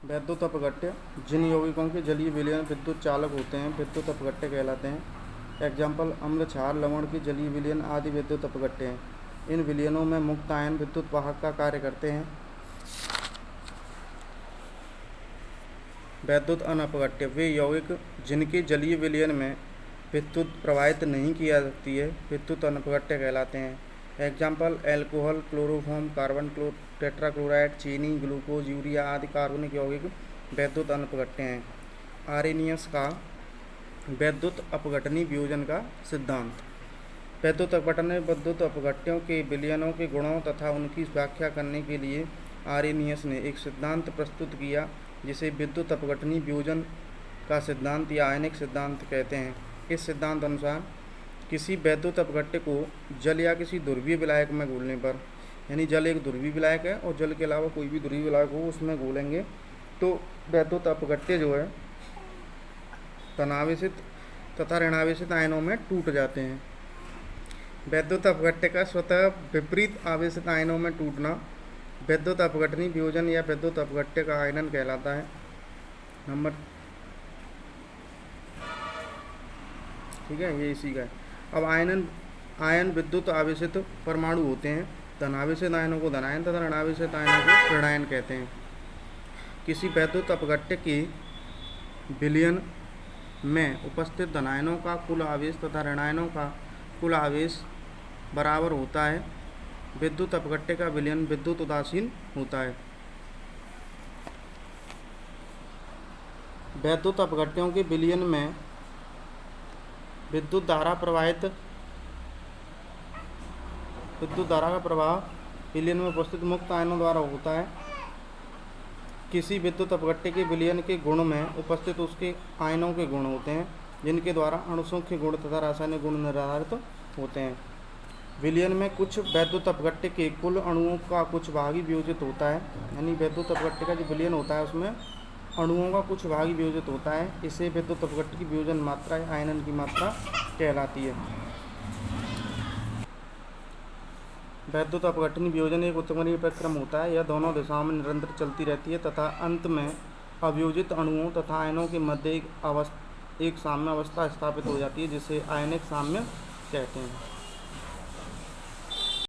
वैद्युत अपघट्य जिन यौगिकों के जलीय विलयन विद्युत चालक होते हैं विद्युत अपघट्य कहलाते हैं। एग्जाम्पल अम्ल क्षार लवण के जलीय विलयन आदि विद्युत अपघट्य हैं। इन विलयनों में मुक्त आयन विद्युत वाहक का कार्य करते हैं। वैद्युत अनपघट्य वे यौगिक जिनके जलीय विलयन में विद्युत प्रवाहित नहीं की जा सकती है विद्युत अनपघट्य कहलाते हैं। Example alcohol chloroform carbon tetrachloride चीनी ग्लूकोज यूरिया आदि कार्बनिक यौगिक वैद्युत अनपघट्य हैं। आर्रेनियस का वैद्युत अपघटनी वियोजन का सिद्धांत। वैद्युत अपघटन में विद्युत अपघट्यों के विलयनों के गुणों तथा उनकी व्याख्या करने के लिए आर्रेनियस ने एक सिद्धांत प्रस्तुत किया जिसे विद्युत अपघटनी वियोजन का सिद्धांत या आयनिक सिद्धांत कहते हैं। इस सिद्धांत अनुसार किसी वैद्युत अपघट्य को जल या किसी ध्रुवीय विलायक में घोलने पर, यानी जल एक ध्रुवीय विलायक है और जल के अलावा कोई भी ध्रुवीय विलायक हो उसमें घोलेंगे तो वैद्युत अपघट्य जो है धनावेशित तथा ऋणावेशित आयनों में टूट जाते हैं। वैद्युत अपघट्य का स्वतः विपरीत आवेशित आयनों में टूटना वैद्युत अपघटनी वियोजन या वैद्युत अपघट्य का आयनन कहलाता है। ठीक है, ये इसी का है। अब आयन विद्युत आवेशित परमाणु होते हैं। धनावेशित आयनों को धनायन तथा ऋणावेशित आयनों को ऋणायन कहते हैं। किसी वैद्युत अपघट्य के विलयन में उपस्थित धनायनों का कुल आवेश तथा ऋणायनों का कुल आवेश बराबर होता है। विद्युत अपघट्य का विलयन विद्युत उदासीन होता है। वैद्युत अपघट्यों के विलयन में विद्युत धारा का प्रवाह विलयन में उपस्थित मुक्त आयनों द्वारा होता है। किसी विद्युत अपघट्य के विलयन के गुण में उपस्थित उसके आयनों के गुण होते हैं जिनके द्वारा अणुसंख्य गुण तथा रासायनिक गुण निर्धारित होते हैं। विलयन में कुछ वैद्युत अपघट्य के कुल अणुओं का कुछ भाग ही वियोजित होता है, यानी वैद्युत अपघट्य का जो विलयन होता है उसमें अणुओं का कुछ भाग ही वियोजित होता है। इसे वैद्युत अपघट्य की वियोजन मात्रा या आयनन की मात्रा कहलाती है। वैद्युत अपघटनी वियोजन एक उत्क्रमणीय प्रक्रम होता है। यह दोनों दिशाओं में निरंतर चलती रहती है तथा अंत में अवियोजित अणुओं तथा आयनों के मध्य एक साम्य अवस्था स्थापित हो जाती है जिसे आयनिक साम्य कहते हैं।